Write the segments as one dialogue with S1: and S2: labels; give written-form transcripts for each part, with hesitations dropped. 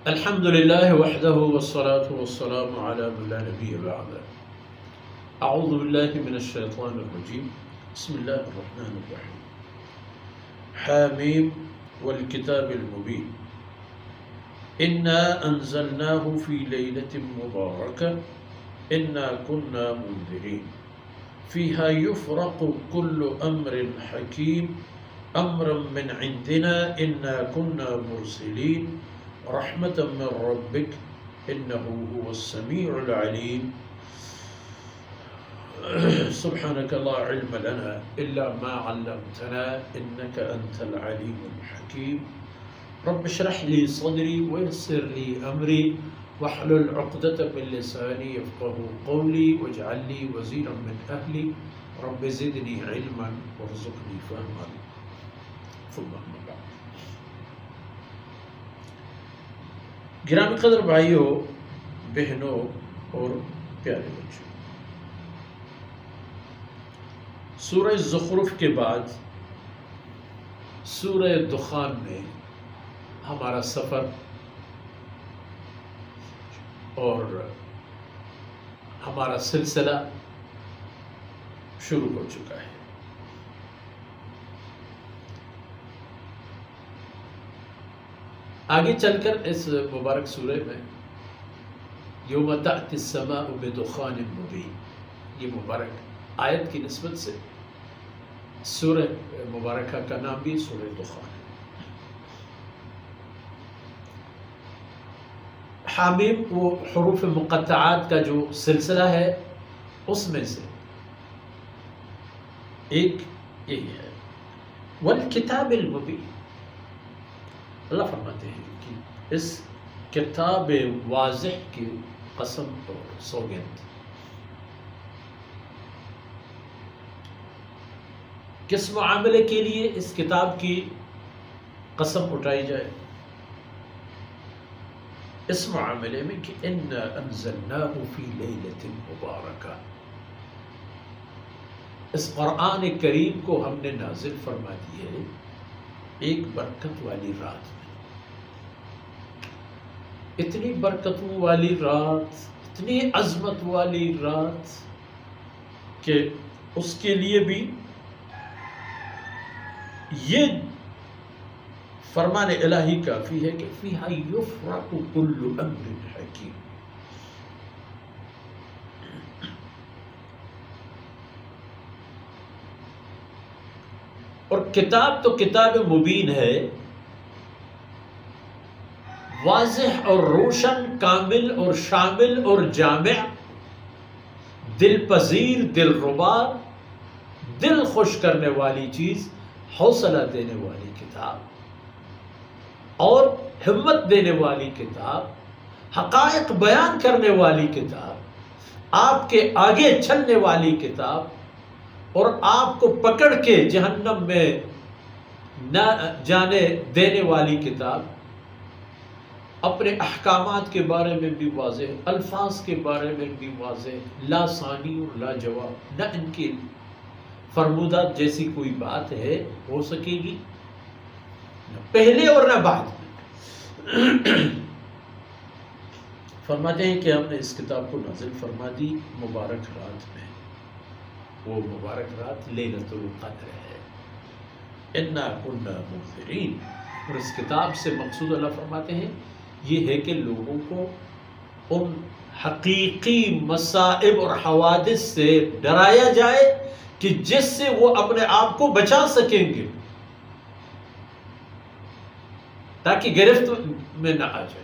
S1: الحمد لله وحده والصلاة والسلام على من لا نبي بعده. أعوذ بالله من الشيطان الرجيم. بسم الله الرحمن الرحيم. حاميم والكتاب المبين إنا أنزلناه في ليلة مباركة إنا كنا منذرين فيها يفرق كل أمر حكيم أمرا من عندنا إنا كنا مرسلين رحمة من ربك إنه هو السميع العليم. سبحانك لا علم لنا إلا ما علمتنا إنك أنت العليم الحكيم. رب اشرح لي صدري ويسر لي أمري واحلل عقدة من لساني يفقه قولي واجعل لي وزيرا من أهلي رب زدني علما وارزقني فهما. ثم أما بعد. گرامی قدر بھائیوں، بہنوں اور پیارے بچوں، سورہ زخرف کے بعد سورہ دخان میں ہمارا سفر اور ہمارا سلسلہ شروع ہو چکا ہے۔ آگے چل کر اس مبارک سورہ میں یوم تأتی السماء بدخان مبین، یہ مبارک آیت کی نسبت سے سورہ مبارکہ کا نام بھی سورہ دخان ہے۔ حامیم وہ حروف مقطعات کا جو سلسلہ ہے اس میں سے ایک یہی ہے۔ والکتاب المبین، اللہ فرماتے ہیں کہ اس کتاب واضح کی قسم اور سوگند۔ کس معاملے کے لیے اس کتاب کی قسم اٹھائی جائے؟ اس معاملے میں کہ اِنَّا أَنزَلْنَاهُ فِي لَيْلَةٍ مُبَارَكَةٍ، اس قرآن کریم کو ہم نے نازل فرما دیے ایک برکت والی رات میں۔ اتنی برکتوں والی رات، اتنی عظمت والی رات کہ اس کے لیے بھی یہ فرمان الہی کافی ہے کہ فیہا یفرق کل امر حکیم۔ اور کتاب تو کتاب مبین ہے، واضح اور روشن، کامل اور شامل اور جامع، دل پذیر، دل ربا، دل خوش کرنے والی چیز، حوصلہ دینے والی کتاب اور ہمت دینے والی کتاب، حقائق بیان کرنے والی کتاب، آپ کے آگے چلنے والی کتاب اور آپ کو پکڑ کے جہنم میں نہ جانے دینے والی کتاب، اپنے احکامات کے بارے میں بھی واضح، الفاظ کے بارے میں بھی واضح، لا ثانی اور لا جواب، نہ ان کی فرمودات جیسی کوئی بات ہے ہو سکے گی، نہ پہلے اور نہ بعد میں۔ فرماتے ہیں کہ ہم نے اس کتاب کو نازل فرما دی مبارک رات میں، وہ مبارک رات لیلۃ القدر ہے۔ انا کنا منذرین، اور اس کتاب سے مقصود اللہ فرماتے ہیں یہ ہے کہ لوگوں کو ان حقیقی مصائب اور حوادث سے ڈرایا جائے کہ جس سے وہ اپنے آپ کو بچا سکیں گے، تاکہ گرفت میں نہ آ جائے۔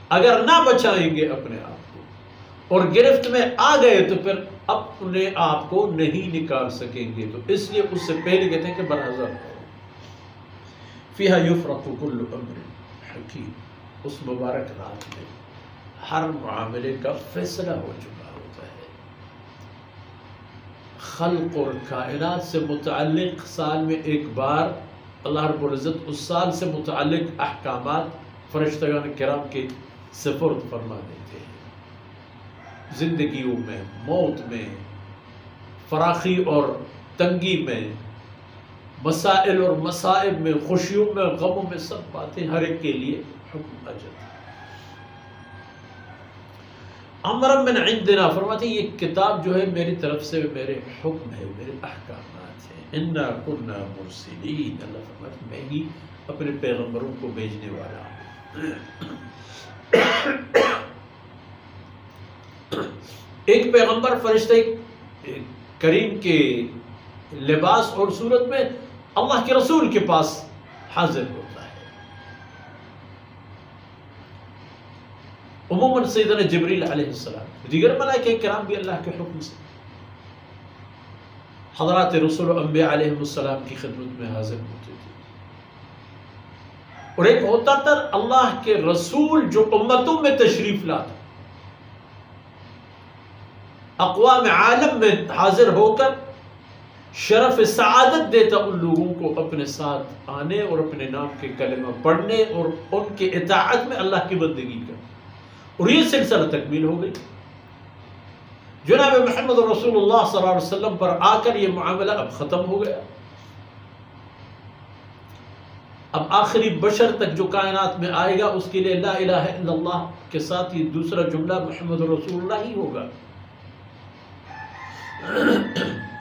S1: اگر نہ بچائیں گے اپنے آپ کو اور گرفت میں آ گئے تو پھر اپنے آپ کو نہیں نکال سکیں گے، تو اس لیے اس سے پہلے کہتے ہیں کہ برحذر ہو۔ فیہا یفرق کل امر حکیم، اس مبارک رات میں ہر معاملے کا فیصلہ ہو چکا ہوتا ہے۔ خلق اور کائنات سے متعلق سال میں ایک بار اللہ رب العزت اس سال سے متعلق احکامات فرشتگان کرام کے سپرد فرما دیتے ہیں۔ زندگیوں میں، موت میں، فراخی اور تنگی میں، مسائل اور مصائب میں، خوشیوں میں، غموں میں، سب باتیں ہر ایک کے لیے حکم آ جاتا ہے۔ امرا من عندنا، فرماتے ہیں یہ کتاب جو ہے میری طرف سے میرے حکم ہے، میرے احکامات ہیں۔ انا کنا مرسلین، اللہ فرماتے ہیں میں ہی اپنے پیغمبروں کو بھیجنے والا ہوں۔ ایک پیغمبر فرشتے کریم کے لباس اور صورت میں اللہ کے رسول کے پاس حاضر ہوتا ہے۔ عموماً سیدنا جبریل علیہ السلام، دیگر ملائکہ کرام بھی اللہ کے حکم سے حضرات رسول و انبیاء علیہ السلام کی خدمت میں حاضر ہوتے تھے۔ اور ایک ہوتا تھا اللہ کے رسول جو امتوں میں تشریف لاتا، اقوام عالم میں حاضر ہو کر شرف سعادت دیتا ان لوگوں کو اپنے ساتھ آنے اور اپنے نام کے کلمہ پڑھنے اور ان کے اطاعت میں اللہ کی بندگی کرنے۔ اور یہ سلسلہ تکمیل ہو گئی۔ جناب محمد رسول اللہ صلی اللہ علیہ وسلم پر آ کر یہ معاملہ اب ختم ہو گیا۔ اب آخری بشر تک جو کائنات میں آئے گا اس کے لیے لا الہ الا اللہ کے ساتھ یہ دوسرا جملہ محمد رسول اللہ ہی ہوگا۔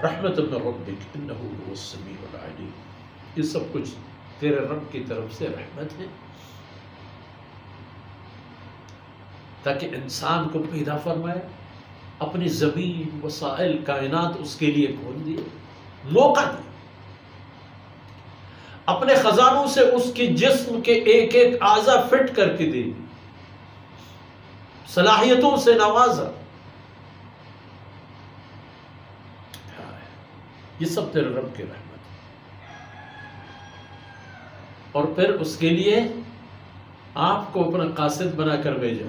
S1: رحمت من ربک انہ هو السمیع العلیم، یہ سب کچھ تیرے رب کی طرف سے رحمت ہے تاکہ انسان کو پیدا فرمائے، اپنی زمین وسائل کائنات اس کے لیے کھول دیے، موقع دے، اپنے خزانوں سے اس کے جسم کے ایک ایک اعضا فٹ کر کے دے دی، صلاحیتوں سے نوازا۔ یہ سب تیرے رب کی رحمت ہے۔ اور پھر اس کے لیے آپ کو اپنا قاصد بنا کر بھیجا،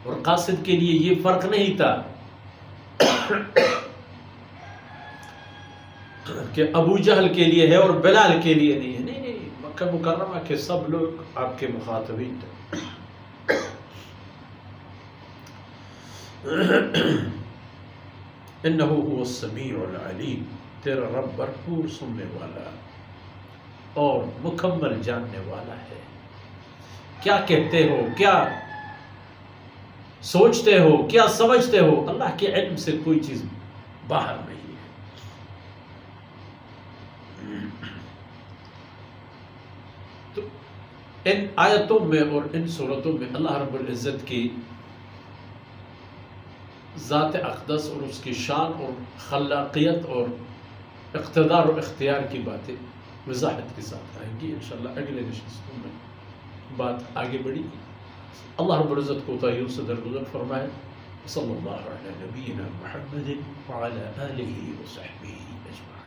S1: اور قاصد کے لیے یہ فرق نہیں تھا کہ ابو جہل کے لیے ہے اور بلال کے لیے نہیں ہے، نہیں نہیں، مکہ مکرمہ کے سب لوگ آپ کے مخاطبین تھے۔ انہ هو السمیع العلیم، تیرا رب بھرپور سننے والا اور مکمل جاننے والا ہے۔ کیا کہتے ہو، کیا سوچتے ہو، کیا سمجھتے ہو، اللہ کے علم سے کوئی چیز باہر نہیں ہے۔ تو ان آیتوں میں اور ان صورتوں میں اللہ رب العزت کی ذات اقدس اور اس کی شان اور خلاقیت اور اقتدار و اختیار کی باتیں وضاحت کے ساتھ آئیں گی انشاءاللہ۔ اگلے نشستوں میں بات آگے بڑھی گی۔ اللہ رب العزت کو کوتاہیوں سے درگزر فرمائے۔ صلی اللہ علیہ نبینا محمد وعلی آلہ وصحبہ اجمعین۔